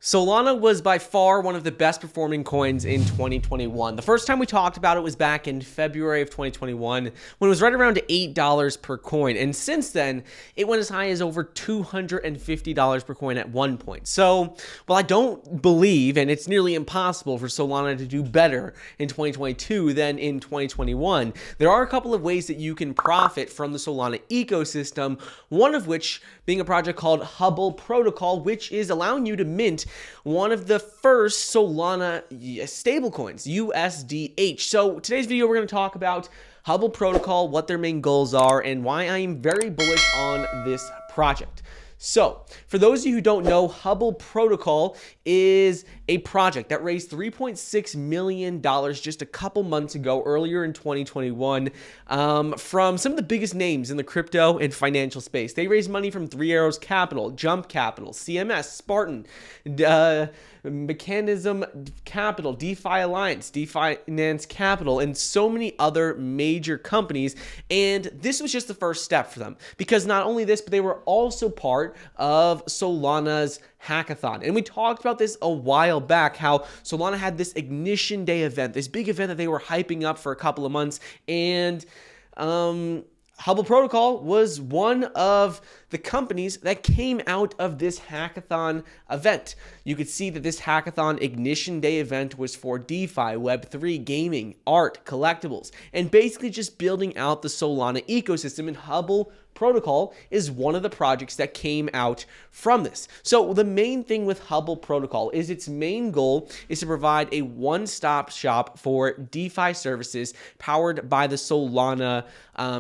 Solana was by far one of the best performing coins in 2021. The first time we talked about it was back in February of 2021 when it was right around $8 per coin. And since then, it went as high as over $250 per coin at one point. So, while I don't believe, and it's nearly impossible for Solana to do better in 2022 than in 2021, there are a couple of ways that you can profit from the Solana ecosystem, one of which being a project called Hubble Protocol, which is allowing you to mint one of the first Solana stablecoins, USDH. So today's video, we're going to talk about Hubble Protocol, what their main goals are, and why I am very bullish on this project. So, for those of you who don't know, Hubble Protocol is a project that raised $3.6 million just a couple months ago, earlier in 2021, from some of the biggest names in the crypto and financial space. They raised money from Three Arrows Capital, Jump Capital, CMS, Spartan, Mechanism Capital, DeFi Alliance, DeFinance Capital, and so many other major companies. And this was just the first step for them, because not only this, but they were also part of Solana's hackathon. And we talked about this a while back, how Solana had this Ignition Day event, this big event that they were hyping up for a couple of months. And Hubble Protocol was one of the companies that came out of this hackathon event. You could see that this hackathon Ignition Day event was for DeFi, Web3, gaming, art, collectibles, and basically just building out the Solana ecosystem. And Hubble Protocol is one of the projects that came out from this. So the main thing with Hubble Protocol is its main goal is to provide a one-stop shop for DeFi services powered by the Solana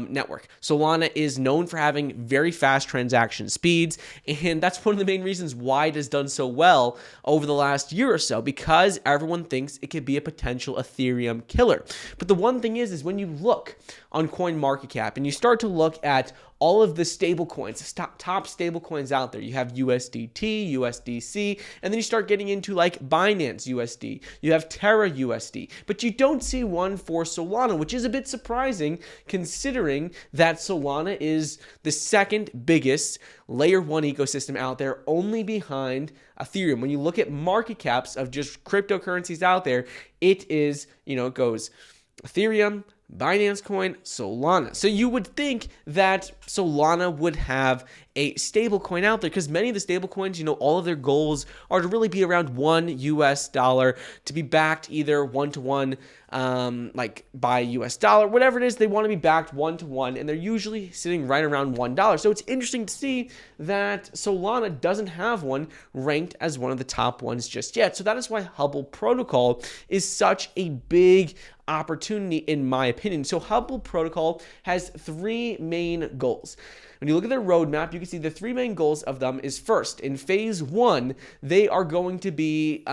network. Solana is known for having very fast transaction speeds, and that's one of the main reasons why it has done so well over the last year or so, because everyone thinks it could be a potential Ethereum killer. But the one thing is when you look on CoinMarketCap and you start to look at all of the stable coins, top stable coins out there, you have USDT, USDC, and then you start getting into like Binance USD, you have Terra USD, but you don't see one for Solana, which is a bit surprising considering that Solana is the second biggest layer one ecosystem out there, only behind Ethereum. When you look at market caps of just cryptocurrencies out there, it is, it goes Ethereum, Binance Coin, Solana. So you would think that Solana would have a stable coin out there, because many of the stable coins, all of their goals are to really be around $1 to be backed either one-to-one, like by US dollar, whatever it is, they want to be backed one-to-one, and they're usually sitting right around $1. So it's interesting to see that Solana doesn't have one ranked as one of the top ones just yet. So that is why Hubble Protocol is such a big opportunity, in my opinion. So Hubble Protocol has three main goals. When you look at their roadmap, you can see the three main goals of them is, first, in phase one, they are going to be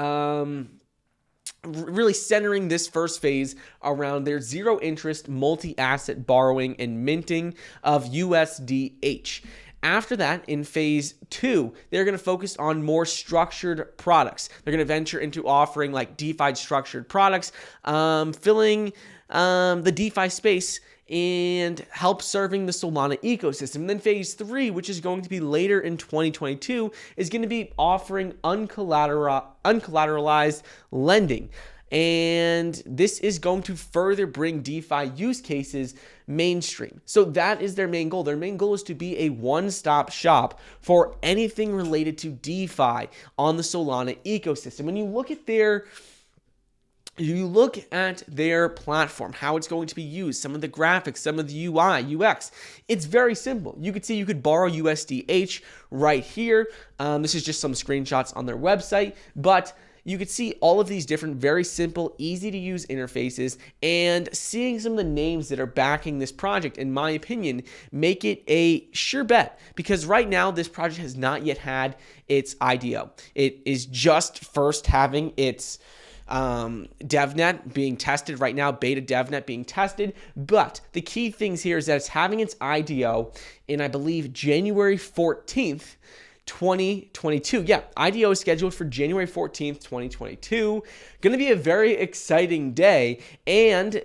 really centering this first phase around their zero interest multi-asset borrowing and minting of USDH. After that, in phase two, they're going to focus on more structured products. They're going to venture into offering like DeFi structured products, filling the DeFi space and help serving the Solana ecosystem. And then phase three, which is going to be later in 2022, is going to be offering uncollateralized lending. And this is going to further bring DeFi use cases mainstream. So that is their main goal. Their main goal is to be a one-stop shop for anything related to DeFi on the Solana ecosystem. When you look at their platform, how it's going to be used, some of the graphics, some of the UI, UX, it's very simple. You could see you could borrow USDH right here. This is just some screenshots on their website, but you could see all of these different, very simple, easy to use interfaces, and seeing some of the names that are backing this project, in my opinion, make it a sure bet, because right now this project has not yet had its IDO. It is just first having its DevNet being tested right now, beta DevNet being tested. But the key things here is that it's having its IDO in, I believe, January 14th, 2022. Yeah, IDO is scheduled for January 14th, 2022. Going to be a very exciting day. And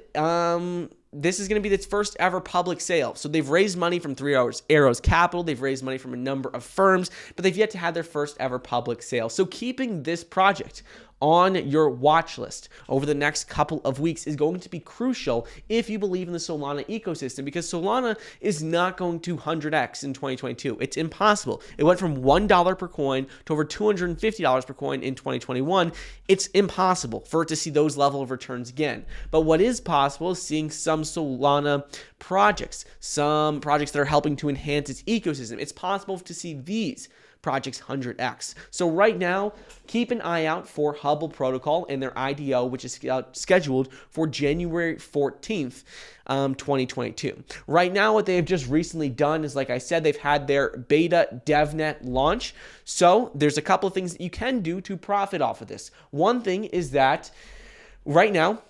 this is going to be its first ever public sale. So they've raised money from Three Arrows Capital. They've raised money from a number of firms, but they've yet to have their first ever public sale. So keeping this project on your watch list over the next couple of weeks is going to be crucial if you believe in the Solana ecosystem, because Solana is not going to 100x in 2022. It's impossible. It went from $1 per coin to over $250 per coin in 2021. It's impossible for it to see those level of returns again. But what is possible is seeing some Solana projects, some projects that are helping to enhance its ecosystem. It's possible to see these projects 100x. So right now, keep an eye out for Hubble Protocol and their IDO, which is scheduled for January 14th, 2022. Right now, what they have just recently done is, like I said, they've had their beta DevNet launch. So there's a couple of things that you can do to profit off of this. One thing is that right now,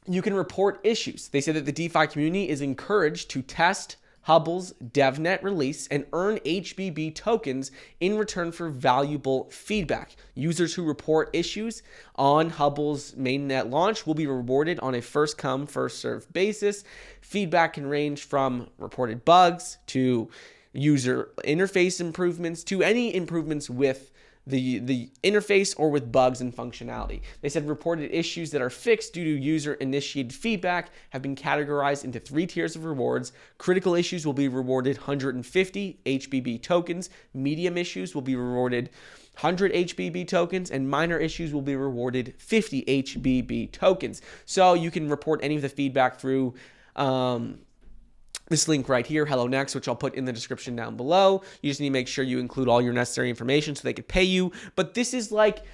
you can report issues. They say that the DeFi community is encouraged to test Hubble's DevNet release and earn HBB tokens in return for valuable feedback. Users who report issues on Hubble's mainnet launch will be rewarded on a first-come, first-served basis. Feedback can range from reported bugs to user interface improvements to any improvements with the interface or with bugs and functionality. They said reported issues that are fixed due to user-initiated feedback have been categorized into 3 tiers of rewards. Critical issues will be rewarded 150 HBB tokens. Medium issues will be rewarded 100 HBB tokens, and minor issues will be rewarded 50 HBB tokens. So you can report any of the feedback through this link right here, Hello Next, which I'll put in the description down below. You just need to make sure you include all your necessary information so they could pay you. But this is like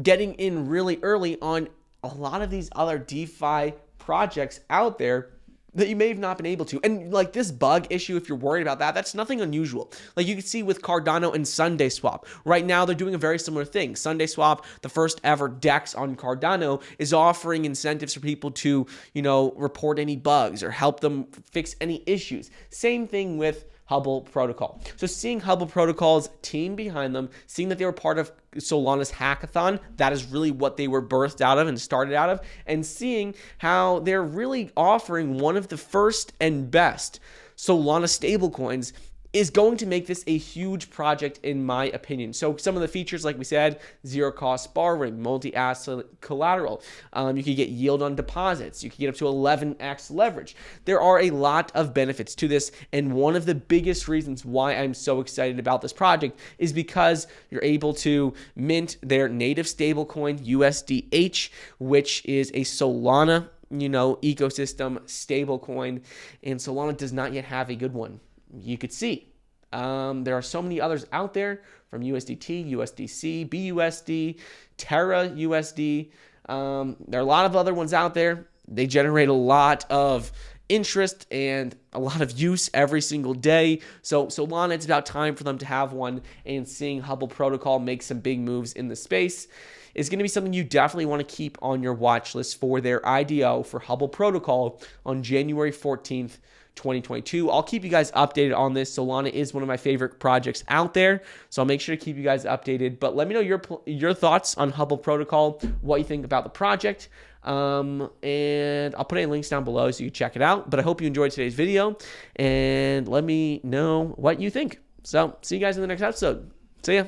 getting in really early on a lot of these other DeFi projects out there that you may have not been able to. And like this bug issue, if you're worried about that, that's nothing unusual. Like you can see with Cardano and SundaySwap. Right now, they're doing a very similar thing. SundaySwap, the first ever DEX on Cardano, is offering incentives for people to, report any bugs or help them fix any issues. Same thing with Hubble Protocol. So seeing Hubble Protocol's team behind them, seeing that they were part of Solana's hackathon, that is really what they were birthed out of and started out of, and seeing how they're really offering one of the first and best Solana stablecoins is going to make this a huge project in my opinion. So some of the features, like we said, zero cost borrowing, multi-asset collateral. You can get yield on deposits. You can get up to 11x leverage. There are a lot of benefits to this. And one of the biggest reasons why I'm so excited about this project is because you're able to mint their native stablecoin USDH, which is a Solana ecosystem stablecoin, and Solana does not yet have a good one. You could see there are so many others out there, from USDT, USDC, BUSD, Terra USD. There are a lot of other ones out there. They generate a lot of interest and a lot of use every single day. So Solana, it's about time for them to have one, and seeing Hubble Protocol make some big moves in the space is going to be something you definitely want to keep on your watch list for their IDO for Hubble Protocol on January 14th, 2022. I'll keep you guys updated on this. Solana is one of my favorite projects out there, so I'll make sure to keep you guys updated. But let me know your thoughts on Hubble Protocol, what you think about the project, and I'll put any links down below so you can check it out. But I hope you enjoyed today's video, and let me know what you think. So see you guys in the next episode. See ya.